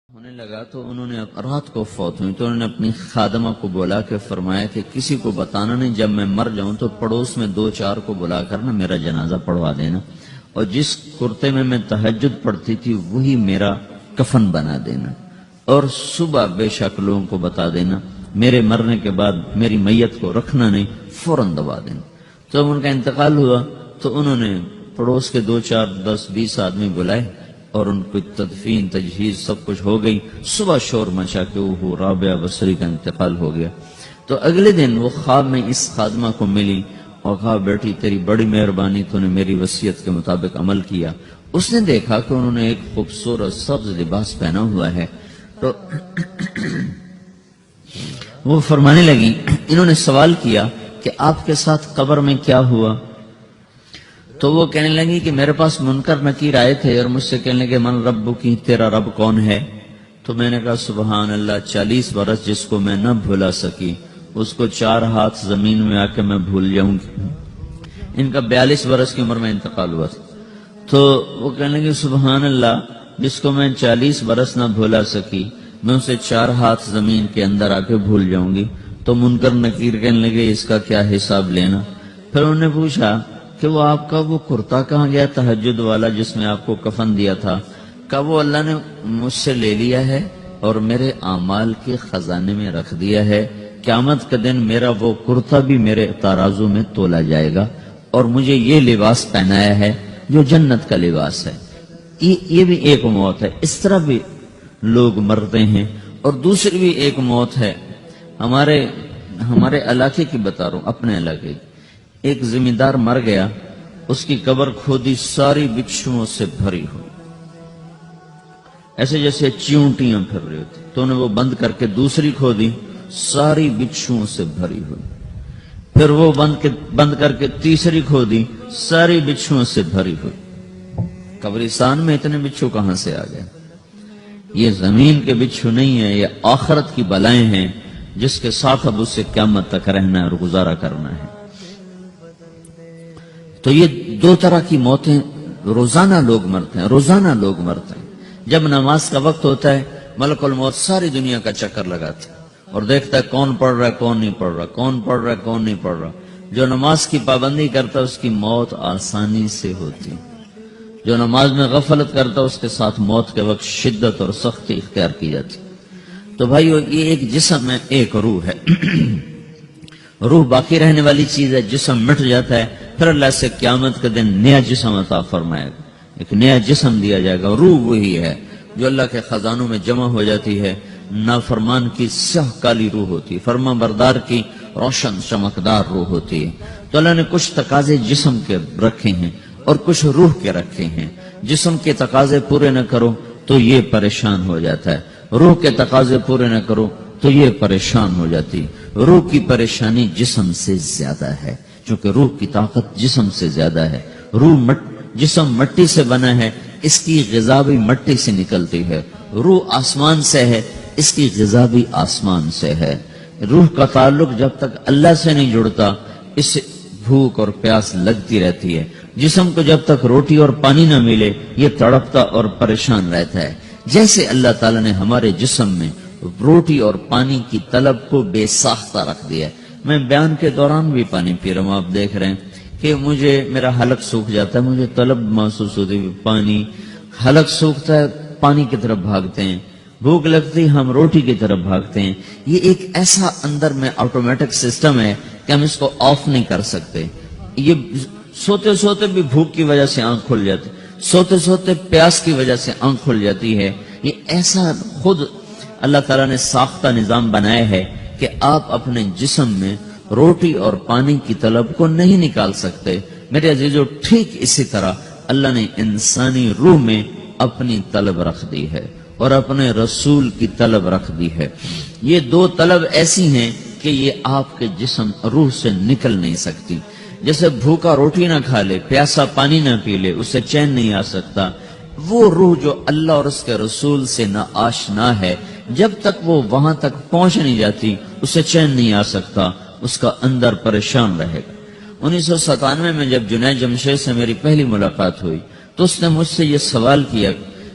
ہونے لگا تو انہوں نے رات کو فوت ہوئی تو انہوں نے اپنی خادمہ کو بولا کہ فرمایا کہ کسی کو بتانا نہیں، جب میں مر جاؤں تو پڑوس میں 2-4 کو بلا کر نا میرا جنازہ پڑھوا دینا، اور جس کرتے میں تہجد پڑھتی تھی وہی میرا کفن بنا دینا، اور صبح بے شک لوگوں کو بتا دینا، میرے مرنے کے بعد میری میت کو رکھنا نہیں، فوراً دبا دینا۔ تو جب ان کا انتقال ہوا تو انہوں نے پڑوس کے 2-4-10-20 آدمی بلائے اور ان کو تدفین تجہیز سب کچھ ہو گئی۔ صبح شور مچا کہ وہ رابعہ بصری کا انتقال ہو گیا۔ تو اگلے دن وہ خواب میں اس خادمہ کو ملی اور کہا بیٹی تیری بڑی مہربانی، تو نے میری وصیت کے مطابق عمل کیا۔ اس نے دیکھا کہ انہوں نے ایک خوبصورت سبز لباس پہنا ہوا ہے، تو وہ فرمانے لگی، انہوں نے سوال کیا کہ آپ کے ساتھ قبر میں کیا ہوا؟ تو وہ کہنے لگی کہ میرے پاس منکر نکیر آئے تھے اور مجھ سے کہنے لگے من رب کی، تیرا رب کون ہے؟ تو میں نے کہا سبحان اللہ، 40 برس جس کو میں نہ بھولا سکی اس کو 4 ہاتھ زمین میں آ کے میں بھول جاؤں گی۔ ان کا 42 برس کی عمر میں انتقال ہوا تھا۔ تو وہ کہنے لگے سبحان اللہ، جس کو میں 40 برس نہ بھولا سکی میں اسے 4 ہاتھ زمین کے اندر آ کے بھول جاؤں گی۔ تو منکر نکیر کہنے لگے اس کا کیا حساب لینا؟ پھر انہوں نے پوچھا کہ وہ آپ کا وہ کرتا کہاں گیا تہجد والا جس میں آپ کو کفن دیا تھا؟ کہ وہ اللہ نے مجھ سے لے لیا ہے اور میرے اعمال کے خزانے میں رکھ دیا ہے، قیامت کا دن میرا وہ کرتا بھی میرے ترازو میں تولا جائے گا اور مجھے یہ لباس پہنایا ہے جو جنت کا لباس ہے۔ یہ بھی ایک موت ہے۔ اس طرح بھی لوگ مرتے ہیں۔ اور دوسری بھی ایک موت ہے، ہمارے علاقے کی بتا رہا ہوں، اپنے علاقے کی۔ ایک زمیندار مر گیا، اس کی قبر کھودی، ساری بچھوؤں سے بھری ہوئی، ایسے جیسے چیونٹیاں پھر رہی ہوتی، تو انہیں وہ بند کر کے دوسری کھودی، ساری بچھوؤں سے بھری ہوئی، پھر وہ بند کر کے تیسری کھودی، ساری بچھوؤں سے بھری ہوئی۔ قبرستان میں اتنے بچھو کہاں سے آ گئے؟ یہ زمین کے بچھو نہیں ہے، یہ آخرت کی بلائیں ہیں جس کے ساتھ اب اسے قیامت تک رہنا ہے اور گزارا کرنا ہے۔ تو یہ 2 طرح کی موتیں روزانہ لوگ مرتے ہیں، روزانہ لوگ مرتے ہیں۔ جب نماز کا وقت ہوتا ہے ملک الموت ساری دنیا کا چکر لگاتا ہے اور دیکھتا ہے کون پڑھ رہا ہے کون نہیں پڑھ رہا، کون پڑھ رہا ہے کون نہیں پڑھ رہا۔ جو نماز کی پابندی کرتا ہے اس کی موت آسانی سے ہوتی، جو نماز میں غفلت کرتا ہے اس کے ساتھ موت کے وقت شدت اور سختی اختیار کی جاتی۔ تو بھائیو، یہ ایک جسم ہے، ایک روح ہے۔ روح باقی رہنے والی چیز ہے، جسم مٹ جاتا ہے، پھر اللہ سے قیامت کے دن نیا جسم عطا فرمائے گا، ایک نیا جسم دیا جائے گا۔ روح وہی ہے جو اللہ کے خزانوں میں جمع ہو جاتی ہے۔ نافرمان کی سیاہ کالی روح ہوتی ہے، فرما بردار کی روشن چمکدار روح ہوتی ہے۔ تو اللہ نے کچھ تقاضے جسم کے رکھے ہیں اور کچھ روح کے رکھے ہیں۔ جسم کے تقاضے پورے نہ کرو تو یہ پریشان ہو جاتا ہے، روح کے تقاضے پورے نہ کرو تو یہ پریشان ہو جاتی۔ روح کی پریشانی جسم سے زیادہ ہے، چونکہ روح کی طاقت جسم سے زیادہ ہے۔ جسم مٹی سے بنا ہے، اس کی غذا بھی مٹی سے نکلتی ہے۔ روح آسمان سے ہے، اس کی غذا بھی آسمان سے ہے۔ روح کا تعلق جب تک اللہ سے نہیں جڑتا اس سے بھوک اور پیاس لگتی رہتی ہے۔ جسم کو جب تک روٹی اور پانی نہ ملے یہ تڑپتا اور پریشان رہتا ہے۔ جیسے اللہ تعالیٰ نے ہمارے جسم میں روٹی اور پانی کی طلب کو بے ساختہ رکھ دیا ہے۔ میں بیان کے دوران بھی پانی پی رہا ہوں، آپ دیکھ رہے ہیں کہ میرا حلق سوکھ جاتا ہے، مجھے طلب محسوس ہوتی ہے پانی، حلق سوکھتا ہے پانی کی طرف بھاگتے ہیں، بھوک لگتی ہم روٹی کی طرف بھاگتے ہیں۔ یہ ایک ایسا اندر میں آٹومیٹک سسٹم ہے کہ ہم اس کو آف نہیں کر سکتے۔ یہ سوتے سوتے بھی بھوک کی وجہ سے آنکھ کھل جاتی، سوتے سوتے پیاس کی وجہ سے آنکھ کھل جاتی ہے۔ یہ ایسا خود اللہ تعالیٰ نے ساختہ نظام بنایا ہے کہ آپ اپنے جسم میں روٹی اور پانی کی طلب کو نہیں نکال سکتے۔ میرے عزیزو، ٹھیک اسی طرح اللہ نے انسانی روح میں اپنی طلب رکھ دی ہے اور اپنے رسول کی طلب رکھ دی ہے۔ یہ 2 طلب ایسی ہیں کہ یہ آپ کے جسم روح سے نکل نہیں سکتی۔ جیسے بھوکا روٹی نہ کھا لے، پیاسا پانی نہ پی لے، اسے چین نہیں آ سکتا۔ وہ روح جو اللہ اور اس کے رسول سے نہ آشنا ہے، جب تک وہ وہاں تک پہنچ نہیں جاتی اسے چین نہیں آ سکتا، اس کا اندر پریشان رہے گا۔ 1997 میں جب جنید جمشید سے میری پہلی ملاقات ہوئی تو اس نے مجھ سے یہ سوال کیا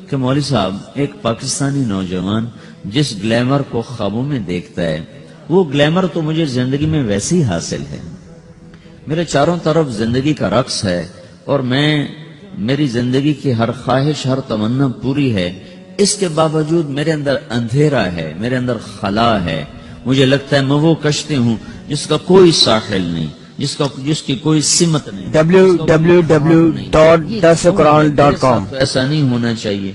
کہ مولوی صاحب ایک پاکستانی نوجوان جس گلیمر کو خوابوں میں دیکھتا ہے وہ گلیمر تو مجھے زندگی میں ویسے ہی حاصل ہے، میرے چاروں طرف زندگی کا رقص ہے اور میری زندگی کی ہر خواہش ہر تمنا پوری ہے، اس کے باوجود میرے اندر اندھیرا ہے، میرے اندر خلا ہے، مجھے لگتا ہے میں وہ کشتی ہوں جس کا کوئی ساحل نہیں، جس کی کوئی سمت نہیں، www.darsulquran.com۔ ایسا نہیں ہونا چاہیے۔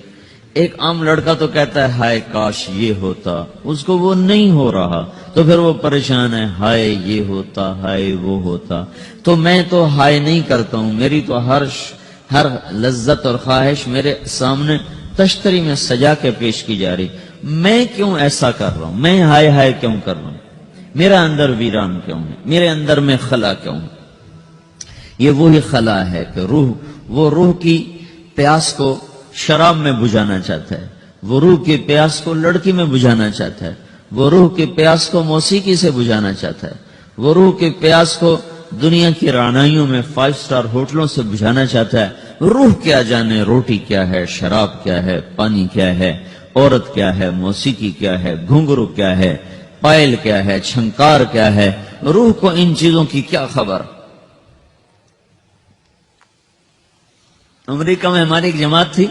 ایک عام لڑکا تو کہتا ہے ہائے کاش یہ ہوتا، اس کو وہ نہیں ہو رہا تو پھر وہ پریشان ہے، ہائے یہ ہوتا، ہائے وہ ہوتا۔ تو میں تو ہائے نہیں کرتا ہوں، میری تو ہر لذت اور خواہش میرے سامنے تشتری میں سجا کے پیش کی جا رہی، میں کیوں ایسا کر رہا ہوں، میں ہائے ہائے کیوں کر رہا ہوں، میرا اندر ویران کیوں ہے، میرے اندر میں خلا کیوں ہے؟ یہ وہی خلا ہے کہ وہ روح کی پیاس کو شراب میں بجھانا چاہتا ہے، وہ روح کی پیاس کو لڑکی میں بجھانا چاہتا ہے، وہ روح کی پیاس کو موسیقی سے بجھانا چاہتا ہے، وہ روح کی پیاس کو دنیا کی رعنائیوں میں 5 سٹار ہوٹلوں سے بجھانا چاہتا ہے۔ روح کیا جانے روٹی کیا ہے، شراب کیا ہے، پانی کیا ہے، عورت کیا ہے، موسیقی کیا ہے، گھنگرو کیا ہے، پائل کیا ہے، چھنکار کیا ہے، روح کو ان چیزوں کی کیا خبر؟ امریکہ میں ہماری ایک جماعت تھی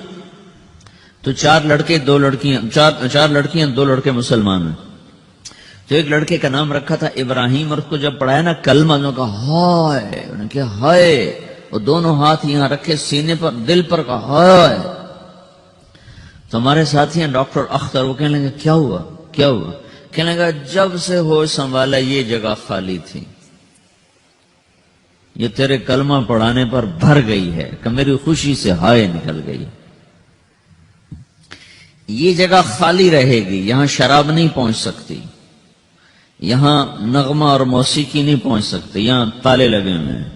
تو 4 لڑکے 2 لڑکیاں، 4 لڑکیاں 2 لڑکے مسلمان ہیں، تو ایک لڑکے کا نام رکھا تھا ابراہیم، اور اس کو جب پڑھایا نا کلمہ، انہوں نے کہا ہائے، انہوں نے کہا ہائے، وہ دونوں ہاتھ یہاں رکھے سینے پر، دل پر، کہا ہائے۔ تو ہمارے ساتھی ہیں ڈاکٹر اختر، وہ کہنے لگے کیا ہوا کیا ہوا؟ کہنے لگا جب سے ہوش سنبھالا یہ جگہ خالی تھی، یہ تیرے کلمہ پڑھانے پر بھر گئی ہے کہ میری خوشی سے ہائے نکل گئی، یہ جگہ خالی رہے گی، یہاں شراب نہیں پہنچ سکتی، یہاں نغمہ اور موسیقی نہیں پہنچ سکتے، یہاں تالے لگے ہوئے ہیں،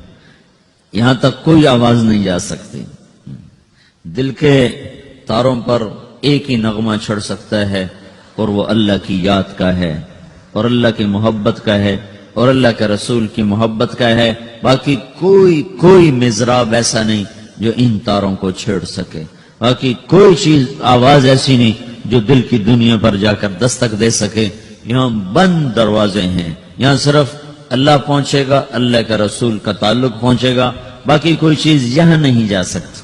یہاں تک کوئی آواز نہیں جا سکتی، دل کے تاروں پر ایک ہی نغمہ چڑھ سکتا ہے اور وہ اللہ کی یاد کا ہے اور اللہ کی محبت کا ہے اور اللہ کے رسول کی محبت کا ہے، باقی کوئی مضراب ایسا نہیں جو ان تاروں کو چھیڑ سکے، باقی کوئی چیز آواز ایسی نہیں جو دل کی دنیا پر جا کر دستک دے سکے۔ یہاں بند دروازے ہیں، یہاں صرف اللہ پہنچے گا، اللہ کے رسول کا تعلق پہنچے گا، باقی کوئی چیز یہاں نہیں جا سکتی۔